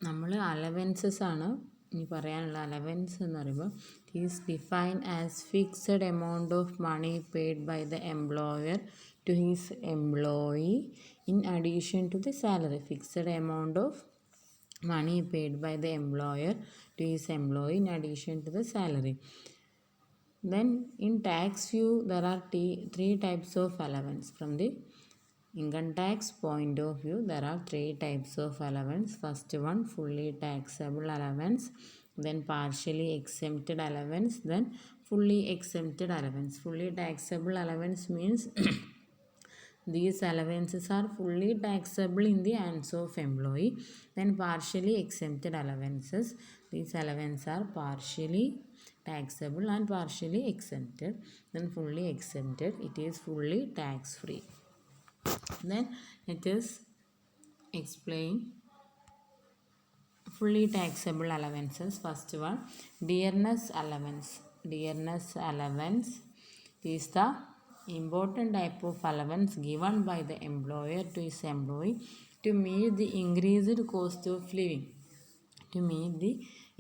നമ്മൾ അലവൻസസ് ആണ് ഇനി പറയാനുള്ള. അലവൻസ് എന്ന് പറയുമ്പോൾ it is defined as fixed amount of money paid by the employer to his employee in addition to the salary. Fixed amount of money paid by the employer to his employee in addition to the salary. Then in tax view there are three types of allowance. From the income tax point of view there are three types of allowance. First one, fully taxable allowance, then partially exempted allowance, then fully exempted allowance. Fully taxable allowance means these allowances are fully taxable in the hands of employee. Then partially exempted allowances, these allowances are partially taxable and partially exempted. Then fully exempted, it is fully tax free. Then let us explain fully taxable allowances. First one, dearness allowance. Dearness allowance is the important type of allowance given by the employer to his employee to meet the increased cost of living. To meet the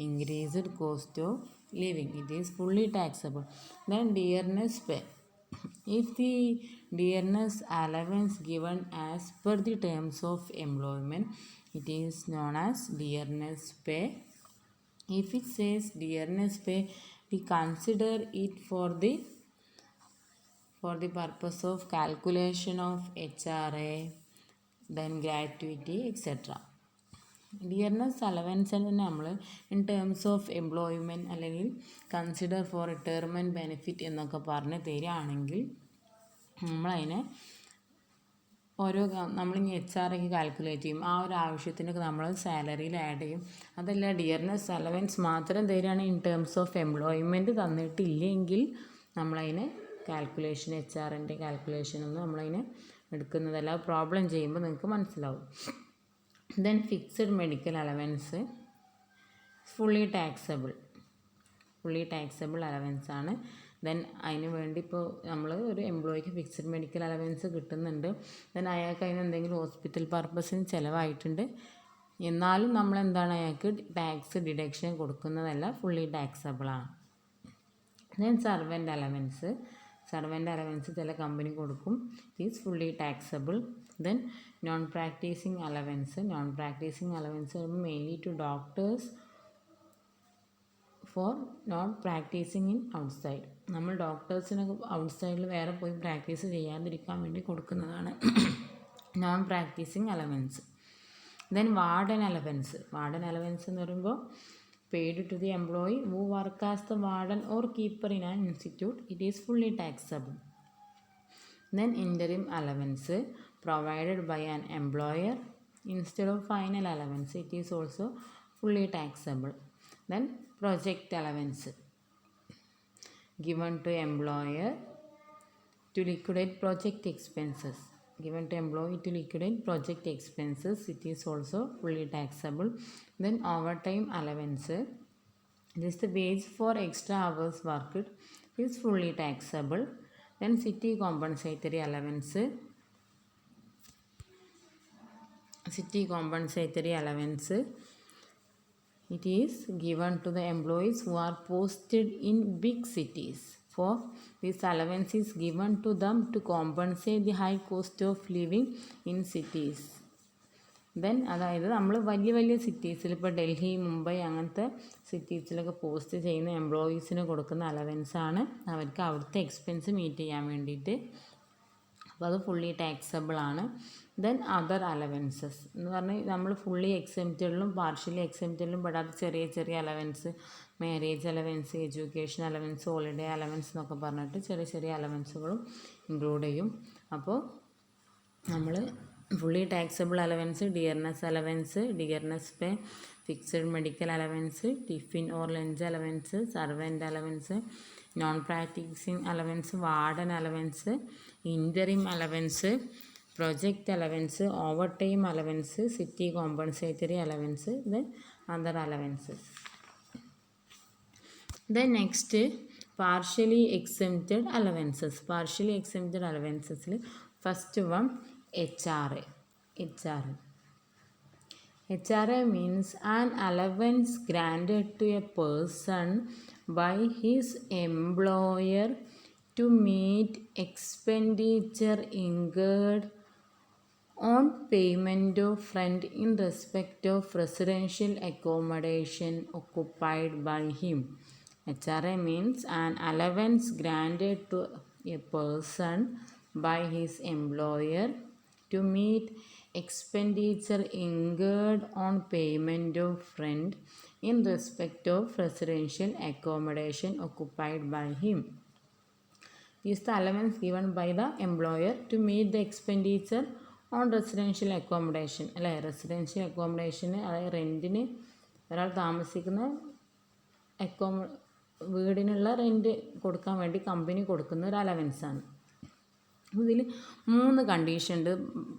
increased cost of living, it is fully taxable. Then dearness pay. If the dearness allowance given as per the terms of employment, it is known as dearness pay. If it says dearness pay, we consider it for the purpose of calculation of HRA, then gratuity, etc. Dearness allowance തന്നെ നമ്മൾ in terms of employment അല്ലെങ്കിൽ consider four retirement benefit എന്നൊക്കെ പറഞ്ഞ് തരികയാണെങ്കിൽ നമ്മളതിനെ നമ്മളിനി HRA calculate ചെയ്യും. ആ ഒരു ആവശ്യത്തിനൊക്കെ നമ്മൾ സാലറിയിൽ ആഡ് ചെയ്യും. അതല്ല ഡിയർനെസ് അലവൻസ് മാത്രം തരികയാണെങ്കിൽ ഇൻ ടേംസ് ഓഫ് എംപ്ലോയ്മെൻറ്റ് തന്നിട്ടില്ലെങ്കിൽ നമ്മളതിനെ കാൽക്കുലേഷൻ HRൻ്റെ കാൽക്കുലേഷനൊന്നും നമ്മളതിനെ എടുക്കുന്നതല്ല. പ്രോബ്ലം ചെയ്യുമ്പോൾ നിങ്ങൾക്ക് മനസ്സിലാവും. Then fixed medical allowance fully taxable allowance ആണ്. ദെൻ അതിന് വേണ്ടി ഇപ്പോൾ നമ്മൾ ഒരു എംപ്ലോയിക്ക് ഫിക്സഡ് മെഡിക്കൽ അലവൻസ് കിട്ടുന്നുണ്ട്. ദെൻ അയാൾക്ക് അതിന് എന്തെങ്കിലും ഹോസ്പിറ്റൽ പർപ്പസിന് ചിലവായിട്ടുണ്ട്, എന്നാലും നമ്മളെന്താണ് അയാൾക്ക് ടാക്സ് ഡിഡക്ഷൻ കൊടുക്കുന്നതല്ല, ഫുള്ളി ടാക്സബിളാണ്. ദെൻ സർവൻ്റ് അലവൻസ് ചില കമ്പനി കൊടുക്കും, is fully taxable. Then non practising allowance mainly to doctors for not practising in outside. നമ്മൾ ഡോക്ടേഴ്സിനൊക്കെ ഔട്ട്സൈഡിൽ വേറെ പോയി പ്രാക്ടീസ് ചെയ്യാതിരിക്കാൻ വേണ്ടി കൊടുക്കുന്നതാണ് non practising allowance. Then warden allowance എന്ന് പറയുമ്പോൾ paid to the employee who work as the warden or keeper in an institute, it is fully taxable. Then interim allowance provided by an employer instead of final allowance, it is also fully taxable. Then project allowance given to employer to liquidate project expenses. It is also fully taxable. Then overtime allowance, this is the wage for extra hours worked, is fully taxable. Then city compensatory allowance, it is given to the employees who are posted in big cities. For this allowance is given to them to compensate the high cost of living in cities. Then അതായത് നമ്മൾ വലിയ സിറ്റീസിൽ ഇപ്പോൾ ഡൽഹി, മുംബൈ അങ്ങനത്തെ സിറ്റീസിലൊക്കെ post ചെയ്യുന്ന എംപ്ലോയീസിന് കൊടുക്കുന്ന അലവൻസാണ് അവർക്ക് അവിടുത്തെ expense meet ചെയ്യാൻ വേണ്ടിയിട്ട്. അപ്പോൾ അത് ഫുള്ളി ടാക്സബിൾ ആണ്. ദെൻ അതർ അലവൻസസ് എന്ന് പറഞ്ഞാൽ നമ്മൾ ഫുള്ളി എക്സെപ്റ്റഡിലും പാർഷ്യലി എക്സെപ്റ്റഡിലും പെടാത്ത ചെറിയ allowance, marriage allowance, education allowance, holiday allowance എന്നൊക്കെ പറഞ്ഞിട്ട് ചെറിയ അലവൻസുകളും ഇൻക്ലൂഡ് ചെയ്യും. അപ്പോൾ നമ്മൾ fully taxable allowance, dearness pay, fixed medical allowance, tiffin or lunch allowance, servant allowance, non practising allowance, warden allowance, interim allowance, project allowance, over time allowance, city compensatory allowance, then other allowances. Then next partially excepted അലവൻസസിൽ first one HRA. HRA means an allowance granted to a person by his employer to meet expenditure incurred on payment of rent in respect of residential accommodation occupied by him. HRA means an allowance granted to a person by his employer to meet expenditure incurred on payment of rent in respect of residential accommodation occupied by him. Is the allowance given by the employer to meet the expenditure on residential accommodation. അല്ലേ, residential അക്കോമഡേഷന്, അതായത് റെൻറ്റിന് ഒരാൾ താമസിക്കുന്ന വീടിനുള്ള rent കൊടുക്കാൻ വേണ്ടി company കൊടുക്കുന്ന ഒരു അലവൻസാണ്. ഇതിൽ 3 കണ്ടീഷൻ ഉണ്ട്,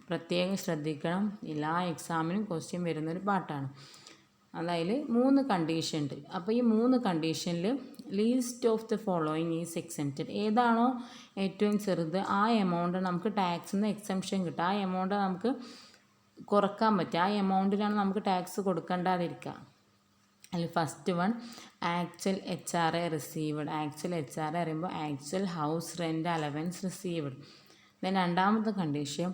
പ്രത്യേകം ശ്രദ്ധിക്കണം. എല്ലാ എക്സാമിനും ക്വസ്റ്റ്യൻ വരുന്നൊരു പാട്ടാണ്. അതായത് 3 കണ്ടീഷൻ ഉണ്ട്. അപ്പോൾ ഈ 3 കണ്ടീഷനിൽ least of the following is exempted. ഏതാണോ ഏറ്റവും ചെറുത് ആ എമൗണ്ട് നമുക്ക് ടാക്സിൽ നിന്ന് എക്സെംഷൻ കിട്ടുക. ആ എമൗണ്ട് നമുക്ക് കുറക്കാൻ പറ്റുക. ആ എമൗണ്ടിലാണ് നമുക്ക് ടാക്സ് കൊടുക്കേണ്ടാതിരിക്കുക. അതിൽ first one actual HRA received. Actual HRA അറിയുമ്പോൾ actual house rent allowance received. Then രണ്ടാമത്തെ condition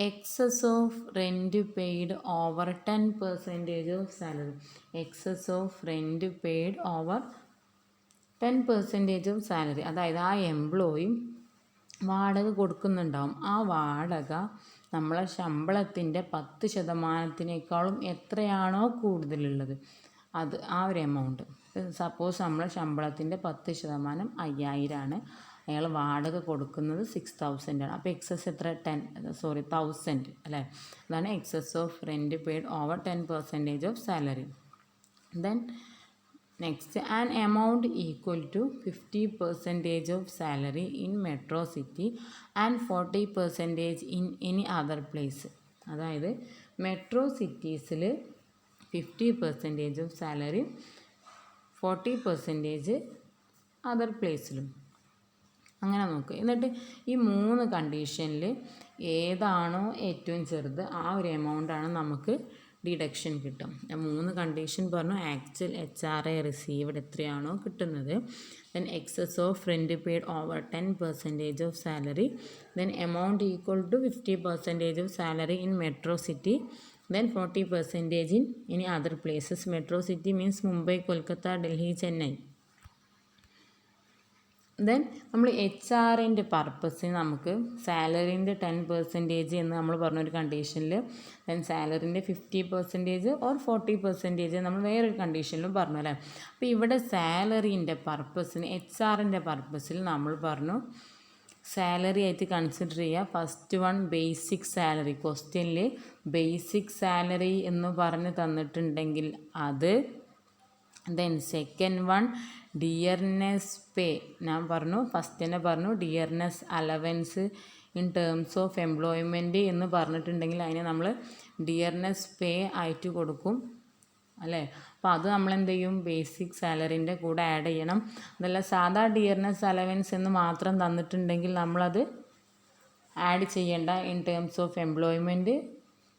excess of rent paid over 10% of salary. Excess of rent paid over 10% of salary. അതായത് ആ എംപ്ലോയി വാടക കൊടുക്കുന്നുണ്ടാവും. ആ വാടക നമ്മളെ ശമ്പളത്തിൻ്റെ 10%-ക്കാളും എത്രയാണോ കൂടുതലുള്ളത് അത് ആ ഒരു എമൗണ്ട്. സപ്പോസ് നമ്മളെ ശമ്പളത്തിൻ്റെ 10% 5000 ആണ്. അയാൾ വാടക കൊടുക്കുന്നത് 6000 ആണ്. അപ്പോൾ എക്സസ് എത്ര? 1000 അല്ലേ. അതാണ് excess of rent paid over 10% of salary. Then next an amount equal to 50% of salary in metro city and 40% in any other place. അതായത് മെട്രോ സിറ്റീസിൽ 50% ഓഫ് സാലറി, 40% അതർ പ്ലേസിലും. അങ്ങനെ നോക്കുക. എന്നിട്ട് ഈ 3 കണ്ടീഷനിൽ ഏതാണോ ഏറ്റവും ചെറുത് ആ ഒരു എമൗണ്ടാണ് നമുക്ക് ഡിഡക്ഷൻ കിട്ടും. 3 കണ്ടീഷൻ പറഞ്ഞു. ആക്ച്വൽ HRA റിസീവ്ഡ് എത്രയാണോ കിട്ടുന്നത്, then excess of rent paid over 10% of salary, then amount equal to 50% of salary in metro city, then 40% in any other places. Metro city means Mumbai, Kolkata, Delhi, Chennai. Then നമ്മൾ HRൻ്റെ പർപ്പസിന് നമുക്ക് സാലറീൻ്റെ 10% എന്ന് നമ്മൾ പറഞ്ഞൊരു കണ്ടീഷനിൽ, ദെൻ സാലറിൻ്റെ 50% ഓർ 40% നമ്മൾ വേറൊരു കണ്ടീഷനിലും പറഞ്ഞു അല്ലേ. അപ്പോൾ ഇവിടെ സാലറീൻ്റെ പർപ്പസിന്, HRൻ്റെ പർപ്പസിൽ നമ്മൾ പറഞ്ഞു സാലറി ആയിട്ട് കൺസിഡർ ചെയ്യുക. First one basic salary. ക്വസ്റ്റ്യനിൽ ബേസിക് സാലറി എന്ന് പറഞ്ഞ് തന്നിട്ടുണ്ടെങ്കിൽ അത്. ദെൻ സെക്കൻഡ് വൺ ഡിയർനെസ് പേ. ഞാൻ പറഞ്ഞു ഫസ്റ്റ് തന്നെ പറഞ്ഞു dearness allowance in terms of employment എന്ന് പറഞ്ഞിട്ടുണ്ടെങ്കിൽ അതിനെ നമ്മൾ ഡിയർനെസ് പേ ആയിട്ട് കൊടുക്കും അല്ലേ. അപ്പോൾ അത് നമ്മളെന്ത് ചെയ്യും, ബേസിക് സാലറിൻ്റെ കൂടെ ആഡ് ചെയ്യണം. അതല്ല സാധാ ഡിയർനെസ് അലവൻസ് എന്ന് മാത്രം തന്നിട്ടുണ്ടെങ്കിൽ നമ്മളത് ആഡ് ചെയ്യേണ്ട. In terms of employment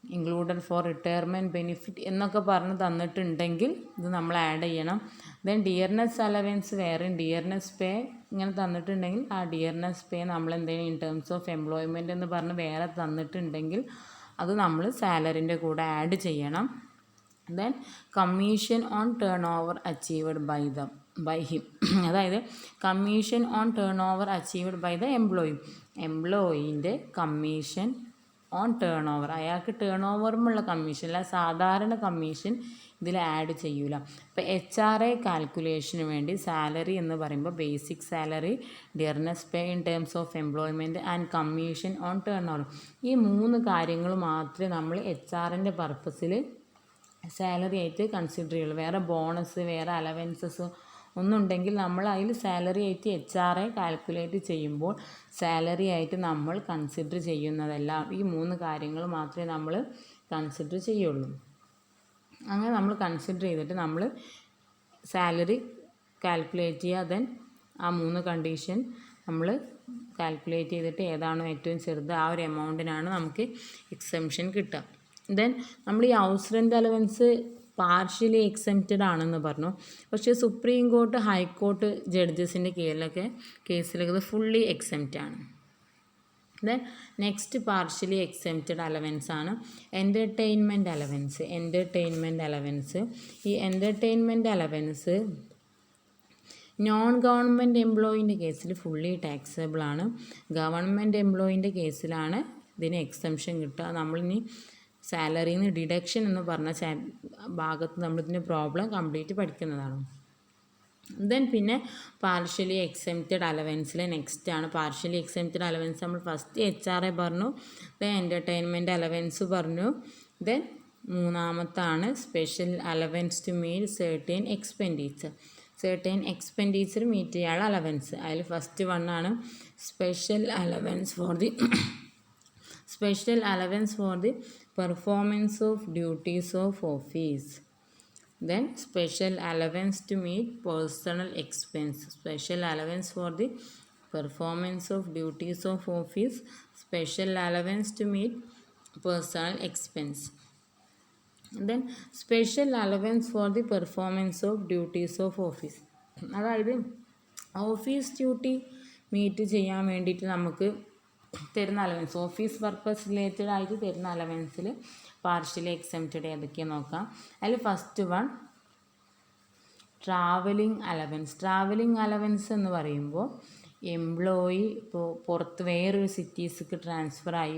included for retirement benefit എന്നൊക്കെ പറഞ്ഞ് തന്നിട്ടുണ്ടെങ്കിൽ ഇത് നമ്മൾ ആഡ് ചെയ്യണം. ദെൻ ഡിയർനെസ് അലവൻസ് വേറെ, ഡിയർനെസ് പേ ഇങ്ങനെ തന്നിട്ടുണ്ടെങ്കിൽ ആ ഡിയർനെസ് പേ നമ്മൾ എന്തെങ്കിലും ഇൻ ടേംസ് ഓഫ് എംപ്ലോയ്മെൻറ്റ് എന്ന് പറഞ്ഞ് വേറെ തന്നിട്ടുണ്ടെങ്കിൽ അത് നമ്മൾ സാലറിൻ്റെ കൂടെ ആഡ് ചെയ്യണം. Then commission on turnover achieved by him. അതായത് commission on turnover achieved by the എംപ്ലോയീൻ്റെ കമ്മീഷൻ ഓൺ ടേൺ ഓവർ. അയാൾക്ക് ടേൺ ഓവറുമുള്ള കമ്മീഷൻ അല്ല, സാധാരണ കമ്മീഷൻ ഇതിൽ ആഡ് ചെയ്യൂല. ഇപ്പോൾ HRA കാൽക്കുലേഷന് വേണ്ടി സാലറി എന്ന് പറയുമ്പോൾ basic salary, dearness pay in terms of employment and commission on turn over, ഈ 3 കാര്യങ്ങൾ മാത്രമേ നമ്മൾ HRൻ്റെ പർപ്പസിൽ സാലറി ആയിട്ട് കൺസിഡർ ചെയ്യുള്ളൂ. വേറെ ബോണസ്, വേറെ അലവൻസസ് ഒന്നുണ്ടെങ്കിൽ നമ്മൾ അതിൽ സാലറി ആയിട്ട് HRA കാൽക്കുലേറ്റ് ചെയ്യുമ്പോൾ സാലറി ആയിട്ട് നമ്മൾ കൺസിഡർ ചെയ്യുന്നതെല്ലാം ഈ 3 കാര്യങ്ങൾ മാത്രമേ നമ്മൾ കൺസിഡർ ചെയ്യുള്ളൂ. അങ്ങനെ നമ്മൾ കൺസിഡർ ചെയ്തിട്ട് നമ്മൾ സാലറി കാൽക്കുലേറ്റ് ചെയ്യുക. ദെൻ ആ 3 കണ്ടീഷൻ നമ്മൾ കാൽക്കുലേറ്റ് ചെയ്തിട്ട് ഏതാണോ ഏറ്റവും ചെറുത് ആ ഒരു എമൗണ്ടിനാണ് നമുക്ക് എക്സംഷൻ കിട്ടുക. ദെൻ നമ്മൾ ഈ ഹൗസ് റെൻ്റ് അലവൻസ് പാർഷ്യലി എക്സെംപ്റ്റഡ് ആണെന്ന് പറഞ്ഞു. പക്ഷേ സുപ്രീം കോർട്ട് ഹൈക്കോർട്ട് ജഡ്ജസിൻ്റെ കേസിലൊക്കെ ഇത് ഫുള്ളി എക്സെംപ്റ്റ് ആണ്. Then next partially exempted allowance ആണ് എൻ്റർടൈൻമെൻറ്റ് അലവൻസ്. ഈ എൻ്റർടൈൻമെൻറ്റ് അലവൻസ് നോൺ ഗവൺമെൻറ് എംപ്ലോയീൻ്റെ കേസിൽ ഫുള്ളി ടാക്സബിൾ ആണ്. ഗവൺമെൻറ് എംപ്ലോയീൻ്റെ കേസിലാണ് ഇതിന് എക്സംഷൻ കിട്ടുക. നമ്മളിനി സാലറിയിൽ നിന്ന് ഡിഡക്ഷൻ എന്ന് പറഞ്ഞ ഭാഗത്ത് നമ്മളിതിൻ്റെ പ്രോബ്ലം കംപ്ലീറ്റ് പഠിക്കുന്നതാണ്. ദെൻ പിന്നെ പാർഷ്യലി എക്സെംപ്റ്റഡ് അലവൻസിൽ നെക്സ്റ്റ് ആണ് പാർഷ്യലി എക്സെംപ്റ്റഡ് അലവൻസ്. നമ്മൾ ഫസ്റ്റ് HRA പറഞ്ഞു, ദെൻ എൻ്റർടൈൻമെൻറ്റ് അലവൻസ് പറഞ്ഞു, ദെൻ മൂന്നാമത്താണ് special allowance to meet certain expenditure meet ചെയ്യാനുള്ള അലവൻസ്. അതിൽ ഫസ്റ്റ് വണ്ണാണ് special allowance for the performance of duties of office. Then special allowance to meet personal expense. Special allowance for the performance of duties of office. Special allowance to meet personal expense. Then special allowance for the performance of duties of office. അതായത് office duty meet ചെയ്യാൻ വേണ്ടിയിട്ട് നമുക്ക് തരുന്ന allowance, office purpose related ആയിട്ട് തരുന്ന അലവൻസിൽ partially എക്സെംപ്റ്റഡ് ഏതൊക്കെയാണ് നോക്കാം. അതിൽ ഫസ്റ്റ് വൺ ട്രാവലിംഗ് അലവൻസ് എന്ന് പറയുമ്പോൾ എംപ്ലോയി ഇപ്പോൾ പുറത്ത് വേറൊരു സിറ്റീസിലേക്ക് ട്രാൻസ്ഫർ ആയി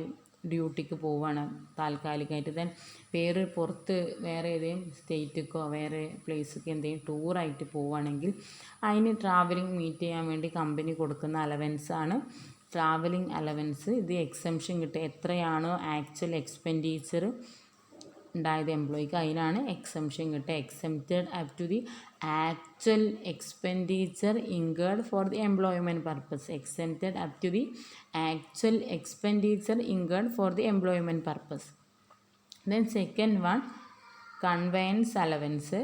ഡ്യൂട്ടിക്ക് പോവുകയാണ് താൽക്കാലികമായിട്ട്. ദെൻ പുറത്ത് വേറെ ഏതെങ്കിലും സ്റ്റേറ്റിക്കോ വേറെ പ്ലേസിലേക്ക് എന്തെങ്കിലും ടൂറായിട്ട് പോവുകയാണെങ്കിൽ അതിന് ട്രാവലിംഗ് മീറ്റ് ചെയ്യാൻ വേണ്ടി കമ്പനി കൊടുക്കുന്ന അലവൻസാണ് ട്രാവലിംഗ് അലവൻസ്. ഇത് എക്സംഷൻ കിട്ടുക എത്രയാണോ ആക്ച്വൽ എക്സ്പെൻഡിച്ചർ ഉണ്ടായത് എംപ്ലോയിക്ക്, അതിനാണ് എക്സംഷൻ കിട്ടുക. Exempted up to the actual expenditure incurred for the employment purpose. Exempted up to the actual expenditure incurred for the employment purpose. Then second one conveyance allowance.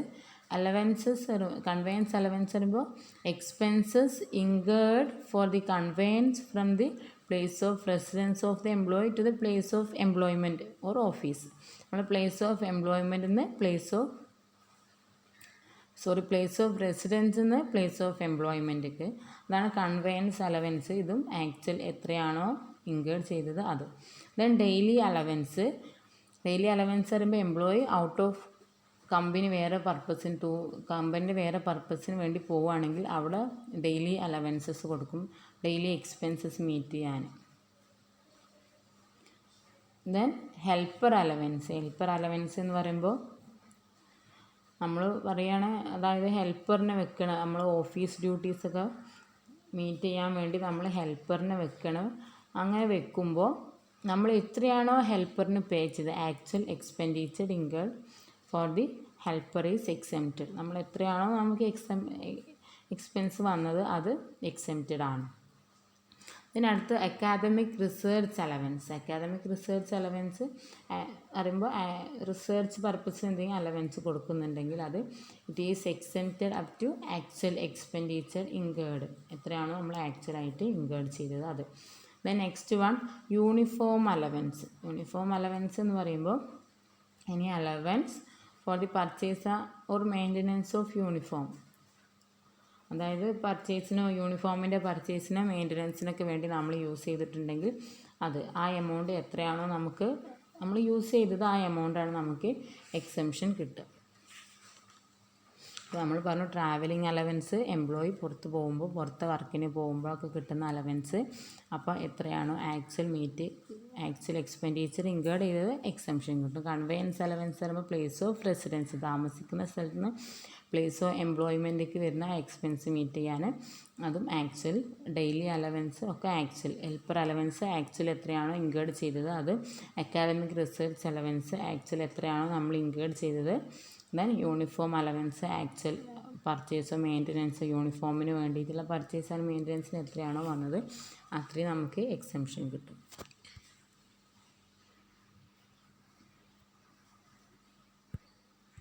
Conveyance allowance പറയുമ്പോൾ expenses incurred for the conveyance from the place of residence of the employee to the place of employment or office. നമ്മൾ place of എംപ്ലോയ്മെൻറ്റിൽ നിന്ന് place of റെസിഡൻസിൽ നിന്ന് place of എംപ്ലോയ്മെൻറ്റിക്ക്, അതാണ് conveyance allowance. ഇതും actual എത്രയാണോ incurred ചെയ്തത് അത്. Then daily allowance പറയുമ്പോൾ employee out of company കമ്പനിൻ്റെ വേറെ പർപ്പസിന് വേണ്ടി പോവുകയാണെങ്കിൽ അവിടെ ഡെയിലി അലവൻസസ് കൊടുക്കും, ഡെയിലി എക്സ്പെൻസസ് മീറ്റ് ചെയ്യാൻ. ദെൻ ഹെൽപ്പർ അലവൻസ് എന്ന് പറയുമ്പോൾ നമ്മൾ പറയുകയാണ്, അതായത് ഹെൽപ്പറിനെ വെക്കണം. നമ്മൾ ഓഫീസ് ഡ്യൂട്ടീസൊക്കെ മീറ്റ് ചെയ്യാൻ വേണ്ടി നമ്മൾ ഹെൽപ്പറിനെ വെക്കണം. അങ്ങനെ വെക്കുമ്പോൾ നമ്മൾ എത്രയാണോ ഹെൽപ്പറിന് പേ ചെയ്ത് actual expenditure incurred for the helper is exempted. നമ്മൾ എത്രയാണോ നമുക്ക് എക്സ്പെൻസ് വന്നത് അത് എക്സെംപ്റ്റഡ് ആണ്. ഇതിനടുത്ത് അക്കാദമിക് റിസർച്ച് അലവൻസ് പറയുമ്പോൾ റിസർച്ച് പർപ്പസിന് എന്തെങ്കിലും അലവൻസ് കൊടുക്കുന്നുണ്ടെങ്കിൽ അത് it is exempted up to actual expenditure incurred. എത്രയാണോ നമ്മൾ ആക്ച്വലായിട്ട് ഇൻകേർഡ് ചെയ്തത് അത്. Then next one uniform allowance എന്ന് പറയുമ്പോൾ any allowance for the purchase or maintenance of uniform. അതായത് യൂണിഫോമിൻ്റെ പർച്ചേസിനോ മെയിൻ്റനൻസിനൊക്കെ വേണ്ടി നമ്മൾ യൂസ് ചെയ്തിട്ടുണ്ടെങ്കിൽ അത് ആ എമൗണ്ട് എത്രയാണോ നമ്മൾ യൂസ് ചെയ്തത് ആ എമൗണ്ടാണ് നമുക്ക് എക്സംഷൻ കിട്ടുക. അപ്പോൾ നമ്മൾ പറഞ്ഞു ട്രാവലിംഗ് അലവൻസ് എംപ്ലോയി പുറത്തെ വർക്കിന് പോകുമ്പോഴൊക്കെ കിട്ടുന്ന അലവൻസ്. അപ്പോൾ എത്രയാണോ ആക്ച്വൽ എക്സ്പെൻഡിച്ചർ ഇൻകേർഡ് ചെയ്തത് എക്സംഷൻ കിട്ടും. കൺവെയൻസ് അലവൻസ് പറയുമ്പോൾ പ്ലേസ് ഓഫ് റെസിഡൻസ്, താമസിക്കുന്ന സ്ഥലത്ത് നിന്ന് പ്ലേസ് ഓഫ് എംപ്ലോയ്മെൻറ്റിലേക്ക് വരുന്ന എക്സ്പെൻസ് മീറ്റ് ചെയ്യാൻ അതും ആക്ച്വൽ. ഡെയിലി അലവൻസ് ഒക്കെ ആക്ച്വൽ. ഹെൽപ്പർ അലവൻസ് ആക്ച്വൽ എത്രയാണോ ഇൻകേർഡ് ചെയ്തത് അത്. അക്കാദമിക് റിസർച്ച് അലവൻസ് ആക്ച്വൽ എത്രയാണോ നമ്മൾ ഇൻകേർഡ് ചെയ്തത്. ദെൻ യൂണിഫോം അലവൻസ് ആക്ച്വൽ പർച്ചേസോ മെയിൻ്റനൻസോ യൂണിഫോമിന് വേണ്ടിയിട്ടുള്ള പർച്ചേസ് ആൻഡ് മെയിൻ്റനൻസിന് എത്രയാണോ വന്നത് അത്രയും നമുക്ക് എക്സംഷൻ കിട്ടും.